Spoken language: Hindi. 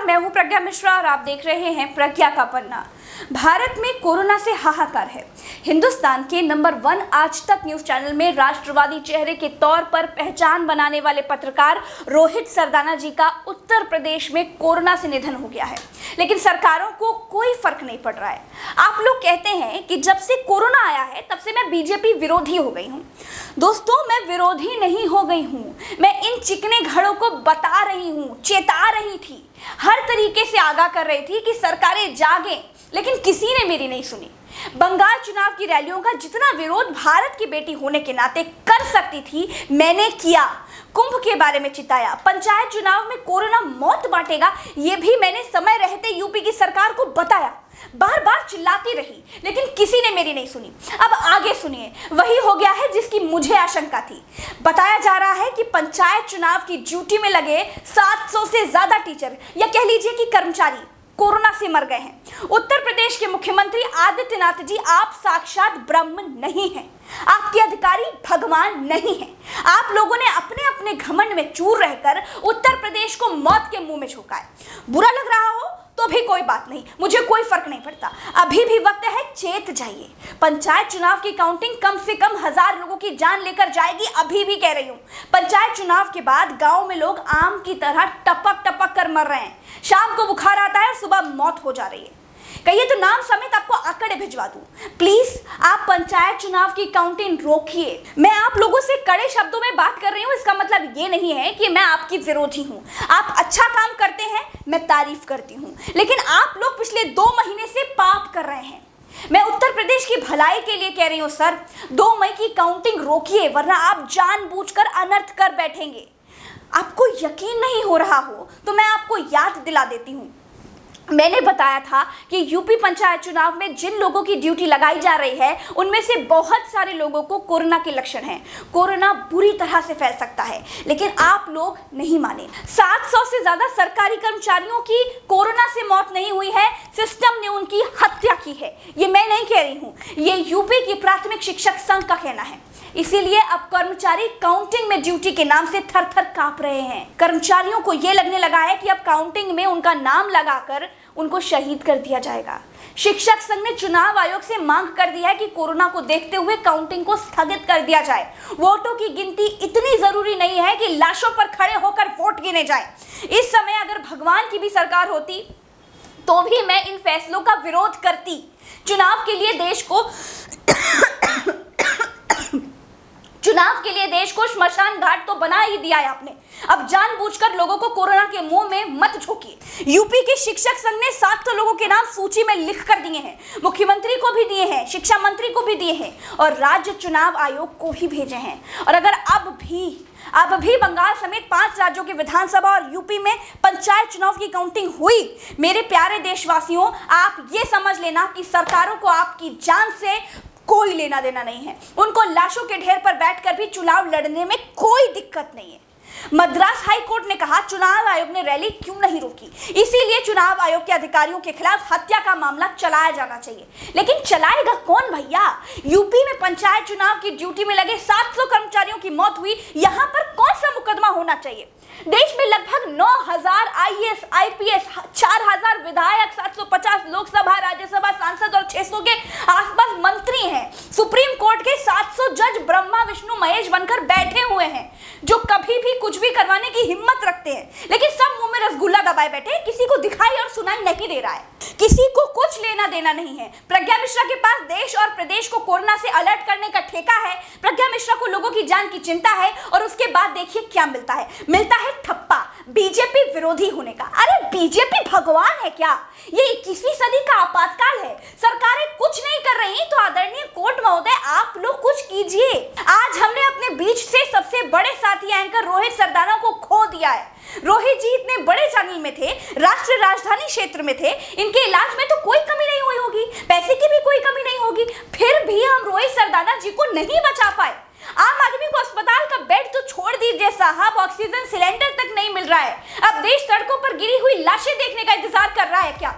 नमस्कार, मैं हूं प्रज्ञा मिश्रा और आप देख रहे हैं प्रज्ञा का पन्ना। भारत में कोरोना से हाहाकार है। हिंदुस्तान के नंबर 1 आज तक न्यूज चैनल में राष्ट्रवादी चेहरे के तौर पर पहचान बनाने वाले पत्रकार रोहित सरदाना जी का उत्तर प्रदेश में कोरोना से निधन हो गया है, लेकिन सरकारों को कोई फर्क नहीं पड़ रहा है। आप लोग कहते हैं कि जब से कोरोना आया है तब से मैं बीजेपी विरोधी हो गई हूँ। दोस्तों, मैं विरोधी नहीं हो गई हूँ, मैं इन चिकने घड़ों को बता रही हूँ, चेता रही थी, हर तरीके से आगाह कर रही थी कि सरकारें जागें, लेकिन किसी ने मेरी नहीं सुनी। बंगाल चुनाव की रैलियों का जितना विरोध भारत की बेटी होने के नाते कर सकती थी, मैंने किया। कुंभ के बारे में चिताया, पंचायत चुनाव में कोरोना मौत बांटेगा, ये भी मैंने समय रहते यूपी की सरकार को बताया। बार बार चिल्लाती रही, लेकिन किसी ने मेरी नहीं सुनी। अब आगे सुनिए, वही हो गया है जिसकी मुझे आशंका थी। बताया जा रहा है कि पंचायत चुनाव की ड्यूटी में लगे 700 से ज्यादा टीचर या कह लीजिए कि कर्मचारी कोरोना से मर गए हैं। उत्तर प्रदेश के मुख्यमंत्री आदित्यनाथ जी, आप साक्षात ब्रह्म नहीं हैं, आपके अधिकारी भगवान नहीं हैं। आप लोगों ने अपने अपने घमंड में चूर रहकर उत्तर प्रदेश को मौत के मुंह में झोंका है। बुरा लग रहा हो तो भी कोई बात नहीं, मुझे कोई फर्क नहीं पड़ता। अभी भी वक्त है, चेत जाइए। पंचायत चुनाव की काउंटिंग कम से कम 1000 लोगों की जान लेकर जाएगी, अभी भी कह रही हूँ। पंचायत चुनाव के बाद गांव में लोग आम की तरह टपक टपक कर मर रहे हैं। शाम को बुखार आता है, सुबह मौत हो जा रही है। कहिए तो नाम समेत आपको आंकड़े भिजवा दूं। प्लीज आप पंचायत चुनाव की काउंटिंग रोकिए। मैं आप लोगों से कड़े शब्दों में बात कर रही हूं, इसका मतलब ये नहीं है कि मैं आपकी विरोधी हूं। आप अच्छा काम करते हैं, मैं तारीफ करती हूं, लेकिन आप लोग पिछले 2 महीने से पाप कर रहे हैं। मैं उत्तर प्रदेश की भलाई के लिए कह रही हूं सर, 2 मई की काउंटिंग रोकिए, वरना आप जानबूझकर अनर्थ कर बैठेंगे। आपको यकीन नहीं हो रहा हो तो मैं आपको याद दिला देती हूँ। मैंने बताया था कि यूपी पंचायत चुनाव में जिन लोगों की ड्यूटी लगाई जा रही है, उनमें से बहुत सारे लोगों को कोरोना के लक्षण हैं। कोरोना बुरी तरह से फैल सकता है, लेकिन आप लोग नहीं माने। 700 से ज्यादा सरकारी कर्मचारियों की कोरोना से मौत नहीं हुई है, सिस्टम ने उनकी हत्या की है। ये मैं नहीं कह रही हूँ, ये यूपी की प्राथमिक शिक्षक संघ का कहना है। इसीलिए अब कर्मचारी काउंटिंग में ड्यूटी के नाम से थर-थर कांप रहे हैं। कर्मचारियों को यह लगने लगा है कि अब काउंटिंग में उनका नाम लगाकर उनको शहीद कर दिया जाएगा। शिक्षक संघ ने चुनाव आयोग से मांग कर दी है कि कोरोना को देखते हुए काउंटिंग को स्थगित कर दिया जाए। वोटों की गिनती इतनी जरूरी नहीं है कि लाशों पर खड़े होकर वोट गिने जाए। इस समय अगर भगवान की भी सरकार होती तो भी मैं इन फैसलों का विरोध करती। चुनाव के लिए देश को श्मशान घाट तो बना ही दिया है आपने। अब जानबूझकर लोगों को कोरोना के मुंह में मत झोंकिए। यूपी के शिक्षक संघ ने 700 लोगों के नाम सूची में लिख कर दिए हैं, मुख्यमंत्री को भी दिए हैं, शिक्षा मंत्री को भी दिए हैं और राज्य चुनाव आयोग को भी भेजे हैं। और अगर अब भी बंगाल समेत 5 राज्यों की विधानसभा और यूपी में पंचायत चुनाव की काउंटिंग हुई, मेरे प्यारे देशवासियों, आप ये समझ लेना कि सरकारों को आपकी जान से कोई लेना देना नहीं है। उनको लाशों के ढेर पर बैठकर भी चुनाव लड़ने में कोई दिक्कत नहीं है। मद्रास हाई कोर्ट ने कहा चुनाव आयोग ने रैली क्यों नहीं रोकी, इसीलिए चुनाव आयोग के अधिकारियों के खिलाफ हत्या का मामला चलाया जाना चाहिए। लेकिन चलाएगा कौन भैया? यूपी में पंचायत चुनाव की ड्यूटी में लगे 700 कर्मचारियों की मौत हुई, यहाँ पर कौन सा मुकदमा होना चाहिए? देश में लगभग 9000 IAS, IPS, 4000 विधायक, 750 लोकसभा राज्यसभा सांसद और 600 के आसपास मंत्री हैं। सुप्रीम कोर्ट के 700 जज ब्रह्मा विष्णु महेश बनकर बैठे हुए हैं, जो कभी भी कुछ भी करवाने की हिम्मत रखते हैं, लेकिन सब मुंह में रसगुल्ला दबाए बैठे, किसी को दिखाई और सुनाई नहीं दे रहा है, किसी को कुछ लेना देना नहीं है। प्रज्ञा मिश्रा के पास देश और प्रदेश को कोरोना से अलर्ट करने का ठेका है। प्रज्ञा मिश्रा को लोगों की जान की चिंता है और उसके बाद देखिए क्या मिलता है ठप्पा, बीजेपी विरोधी होने का। अरे बीजेपी भगवान है क्या? ये 21वीं सदी का आपातकाल है, सरकारें कुछ नहीं कर रही तो आदरणीय कोर्ट महोदय आप लोग कुछ कीजिए। आज हमने अपने बीच से सबसे बड़े साथी एंकर रोहित सरदाना को खो दिया है। रोहित जी इतने बड़े चैनल में थे, राष्ट्रीय राजधानी क्षेत्र में थे, इनके इलाज में तो कोई कमी नहीं हुई होगी, पैसे की भी कोई कमी नहीं होगी, फिर भी हम रोहित सरदाना जी को नहीं बचा पाए। आम आदमी को अस्पताल का बेड तो छोड़ दीजिए साहब, ऑक्सीजन सिलेंडर तक नहीं मिल रहा है। अब देश सड़कों पर गिरी हुई लाशें देखने का इंतजार कर रहा है क्या?